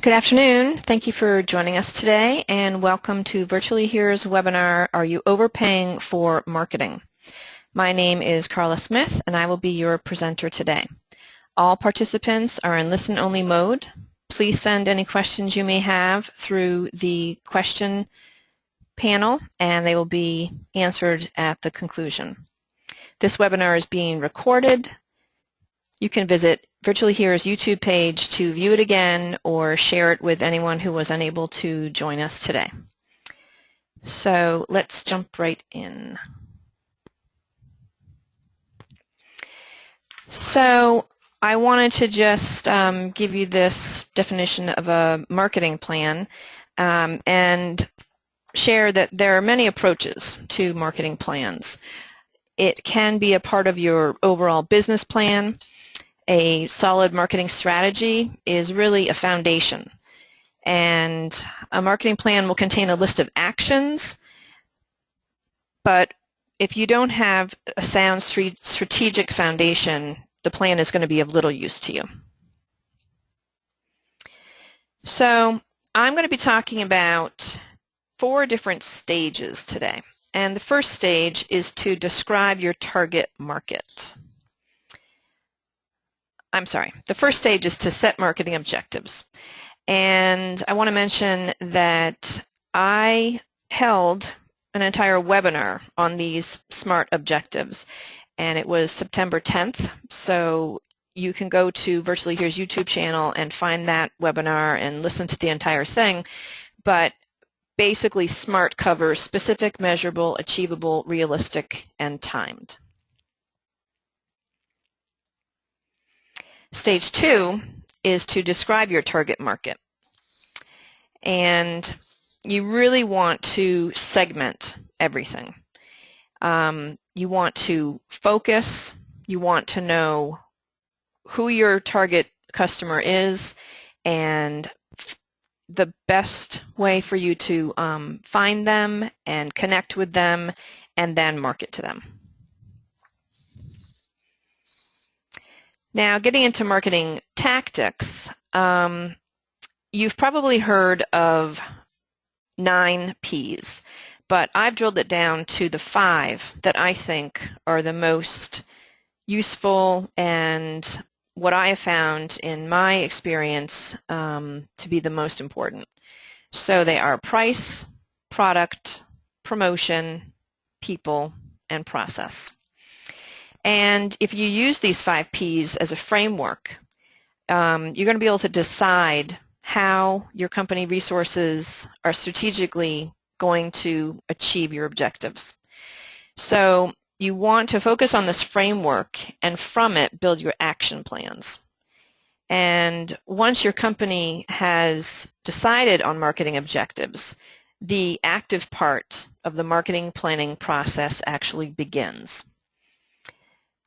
Good afternoon. Thank you for joining us today, and welcome to Virtually Here's webinar, Are You Overpaying for Marketing? My name is Carla Smith, and I will be your presenter today. All participants are in listen-only mode. Please send any questions you may have through the question panel, and they will be answered at the conclusion. This webinar is being recorded. You can visit Virtually Here's YouTube page to view it again or share it with anyone who was unable to join us today. So let's jump right in. So I wanted to just give you this definition of a marketing plan and share that there are many approaches to marketing plans. It can be a part of your overall business plan. A solid marketing strategy is really a foundation, and a marketing plan will contain a list of actions, but if you don't have a sound strategic foundation, the plan is going to be of little use to you. So I'm going to be talking about 4 different stages today, and the first stage is to describe your target market. The first stage is to set marketing objectives. And I want to mention that I held an entire webinar on these SMART objectives, and it was September 10th. So you can go to Virtually Here's YouTube channel and find that webinar and listen to the entire thing. But basically, SMART covers specific, measurable, achievable, realistic, and timed. Stage 2 is to describe your target market. And you really want to segment everything. You want to focus. You want to know who your target customer is and the best way for you to find them and connect with them and then market to them. Now, getting into marketing tactics, you've probably heard of 9 Ps, but I've drilled it down to the 5 that I think are the most useful and what I have found in my experience to be the most important. So they are price, product, promotion, people, and process. And if you use these 5 Ps as a framework, you're going to be able to decide how your company resources are strategically going to achieve your objectives. So you want to focus on this framework and from it build your action plans. And once your company has decided on marketing objectives, the active part of the marketing planning process actually begins.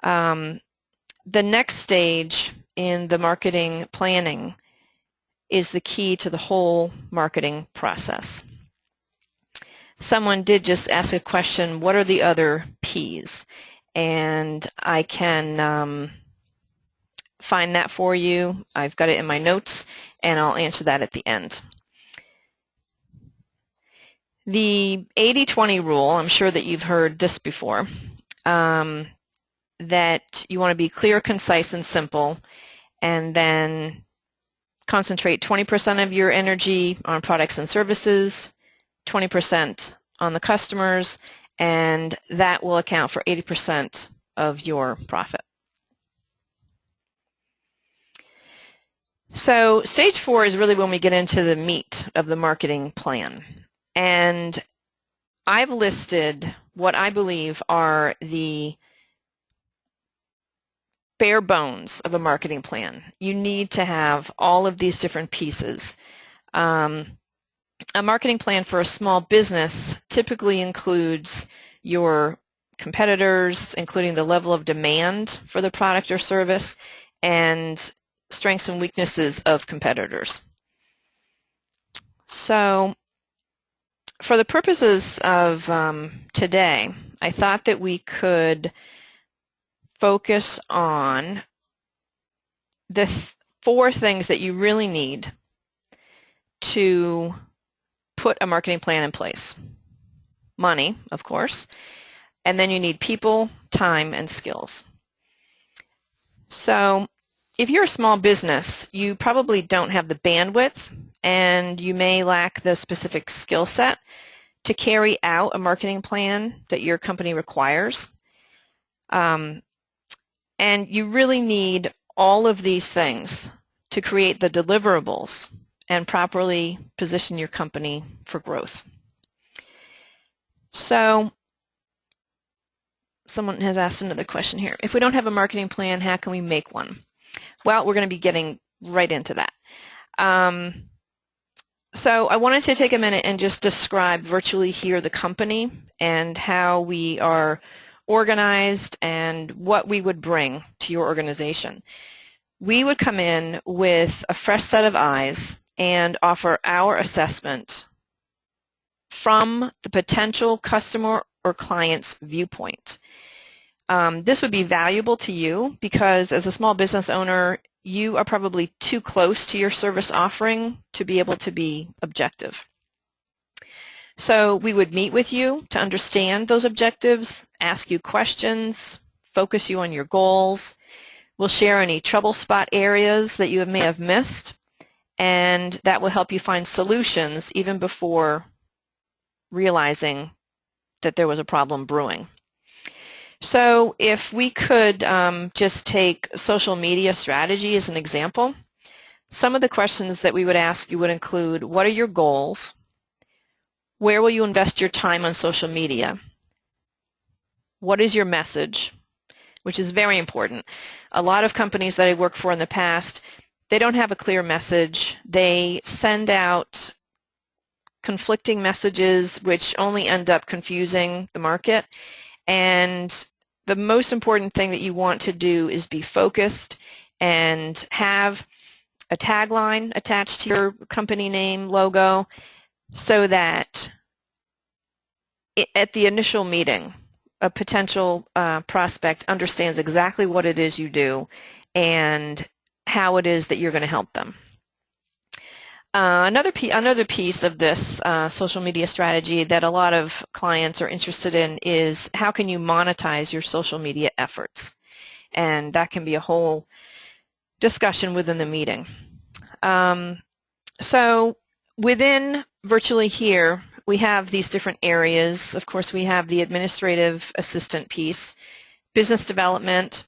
The next stage in the marketing planning is the key to the whole marketing process. Someone did just ask a question, what are the other Ps? And I can find that for you. I've got it in my notes, and I'll answer that at the end. The 80-20 rule, I'm sure that you've heard this before, that you want to be clear, concise, and simple, and then concentrate 20% of your energy on products and services, 20% on the customers, and that will account for 80% of your profit. So stage 4 is really when we get into the meat of the marketing plan. And I've listed what I believe are the bare bones of a marketing plan. You need to have all of these different pieces. A marketing plan for a small business typically includes your competitors, including the level of demand for the product or service, and strengths and weaknesses of competitors. So for the purposes of today, I thought that we could focus on the 4 things that you really need to put a marketing plan in place. Money, of course, and then you need people, time, and skills. So if you're a small business, you probably don't have the bandwidth and you may lack the specific skill set to carry out a marketing plan that your company requires. And you really need all of these things to create the deliverables and properly position your company for growth. So someone has asked another question here. If we don't have a marketing plan, how can we make one? Well, we're going to be getting right into that. So I wanted to take a minute and just describe Virtually Here, the company, and how we are organized and what we would bring to your organization. We would come in with a fresh set of eyes and offer our assessment from the potential customer or client's viewpoint. This would be valuable to you because as a small business owner, you are probably too close to your service offering to be able to be objective. So we would meet with you to understand those objectives, ask you questions, focus you on your goals. We'll share any trouble spot areas that you may have missed, and that will help you find solutions even before realizing that there was a problem brewing. So if we could just take social media strategy as an example, some of the questions that we would ask you would include, what are your goals? Where will you invest your time on social media? What is your message? Which is very important. A lot of companies that I worked for in the past, they don't have a clear message. They send out conflicting messages which only end up confusing the market. And the most important thing that you want to do is be focused and have a tagline attached to your company name, logo, so that at the initial meeting, a potential prospect understands exactly what it is you do and how it is that you're going to help them. Another piece of this social media strategy that a lot of clients are interested in is how can you monetize your social media efforts? And that can be a whole discussion within the meeting. So within Virtually Here, we have these different areas. Of course, we have the administrative assistant piece, business development,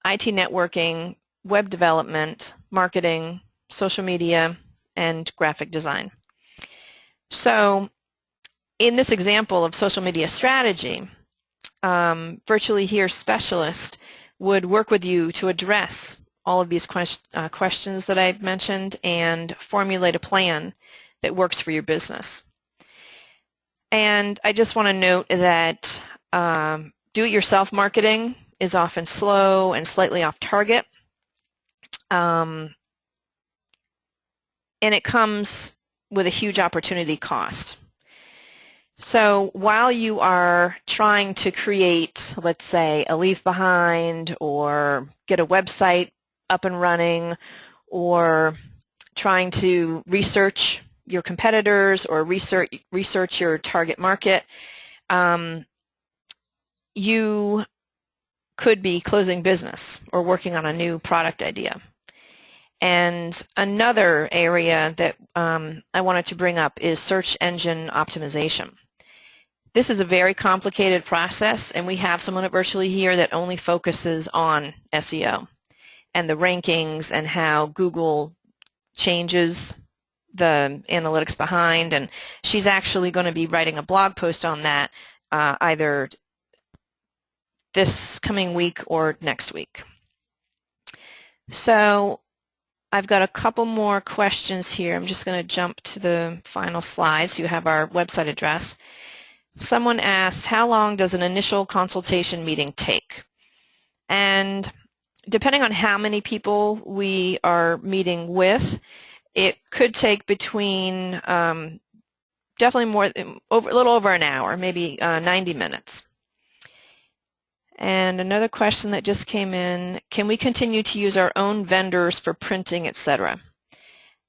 IT networking, web development, marketing, social media, and graphic design. So in this example of social media strategy, Virtually Here specialist would work with you to address all of these questions that I've mentioned and formulate a plan that works for your business. And I just want to note that do-it-yourself marketing is often slow and slightly off target. And it comes with a huge opportunity cost. So while you are trying to create, let's say, a leave behind or get a website up and running or trying to research your competitors or research your target market, you could be closing business or working on a new product idea. And another area that I wanted to bring up is search engine optimization. This is a very complicated process, and we have someone at Virtually Here that only focuses on SEO and the rankings and how Google changes the analytics behind. And she's actually going to be writing a blog post on that either this coming week or next week. So I've got a couple more questions here. I'm just going to jump to the final slides. You have our website address. Someone asked, how long does an initial consultation meeting take? And depending on how many people we are meeting with, it could take between definitely a little over an hour, maybe 90 minutes. And another question that just came in, can we continue to use our own vendors for printing, etc.?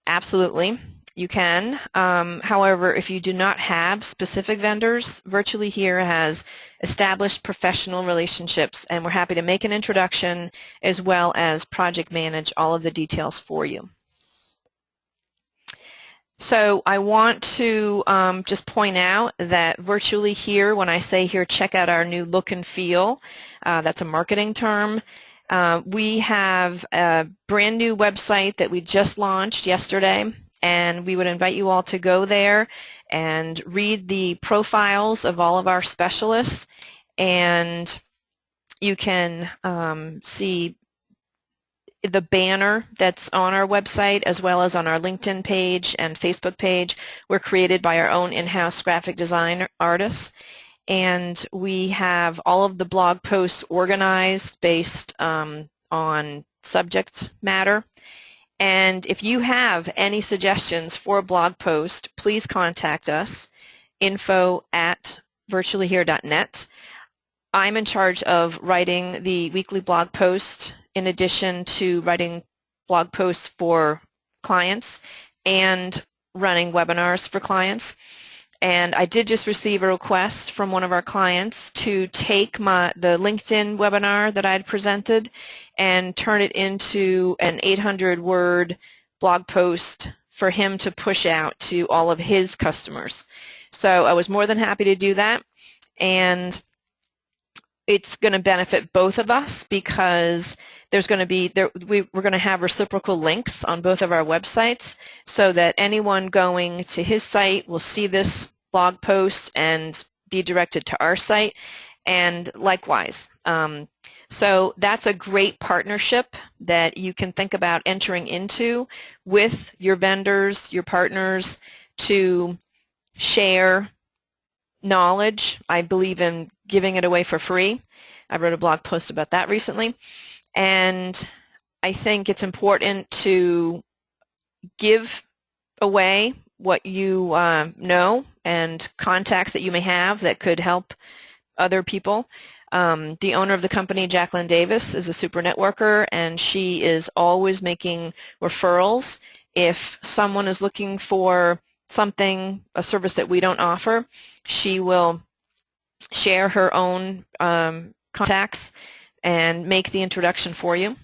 Absolutely. you can. However, if you do not have specific vendors, Virtually Here has established professional relationships, and we're happy to make an introduction as well as project manage all of the details for you. So I want to just point out that Virtually Here, when I say here, check out our new look and feel, that's a marketing term. We have a brand new website that we just launched yesterday, and we would invite you all to go there and read the profiles of all of our specialists, and you can see the banner that's on our website as well as on our LinkedIn page and Facebook page were created by our own in-house graphic design artists. And we have all of the blog posts organized based on subject matter. And if you have any suggestions for a blog post, please contact us, info@virtuallyhere.net. I'm in charge of writing the weekly blog post in addition to writing blog posts for clients and running webinars for clients. And I did just receive a request from one of our clients to take the LinkedIn webinar that I had presented and turn it into an 800-word blog post for him to push out to all of his customers. So I was more than happy to do that, and it's going to benefit both of us because there's going to be we're going to have reciprocal links on both of our websites so that anyone going to his site will see this blog post and be directed to our site, and likewise. So that's a great partnership that you can think about entering into with your vendors, your partners, to share knowledge. I believe in giving it away for free. I wrote a blog post about that recently. And I think it's important to give away what you know and contacts that you may have that could help other people. The owner of the company, Jacqueline Davis, is a super networker, and she is always making referrals. If someone is looking for something, a service that we don't offer, she will share her own contacts and make the introduction for you.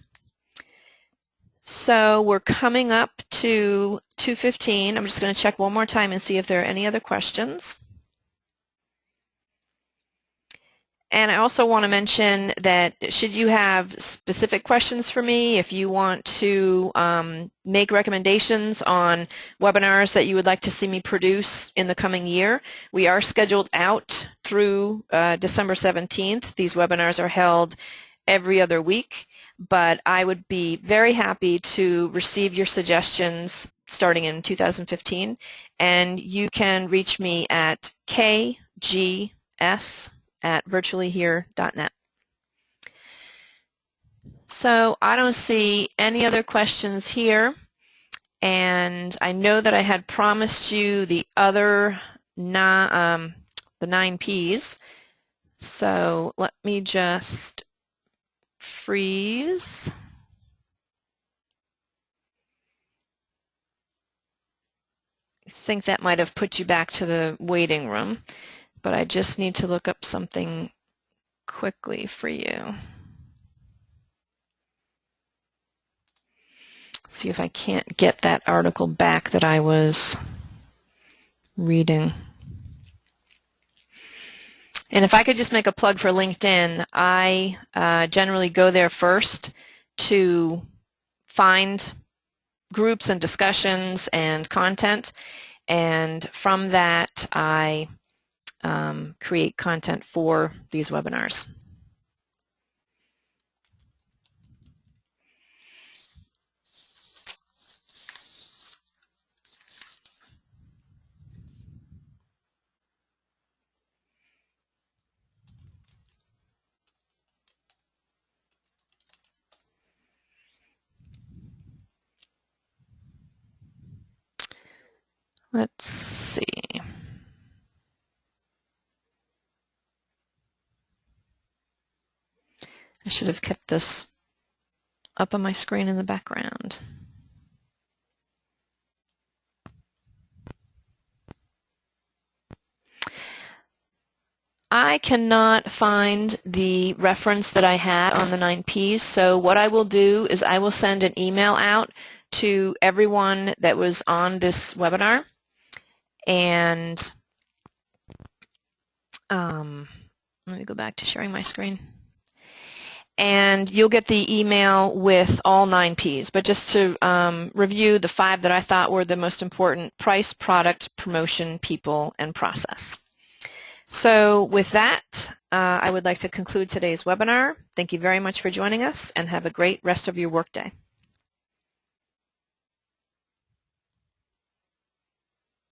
So we're coming up to 2:15. I'm just going to check one more time and see if there are any other questions. And I also want to mention that should you have specific questions for me, if you want to make recommendations on webinars that you would like to see me produce in the coming year, we are scheduled out through December 17th. These webinars are held every other week, but I would be very happy to receive your suggestions starting in 2015, and you can reach me at kgs@virtuallyhere.net. So I don't see any other questions here, and I know that I had promised you the other the 9 Ps. So let me just freeze. I think that might have put you back to the waiting room, but I just need to look up something quickly for you. See if I can't get that article back that I was reading. And if I could just make a plug for LinkedIn, I generally go there first to find groups and discussions and content, and from that I create content for these webinars. Let's see. I should have kept this up on my screen in the background. I cannot find the reference that I had on the 9 Ps, so what I will do is I will send an email out to everyone that was on this webinar, and let me go back to sharing my screen. And you'll get the email with all 9 Ps. But just to review the 5 that I thought were the most important: price, product, promotion, people, and process. So with that, I would like to conclude today's webinar. Thank you very much for joining us, and have a great rest of your workday.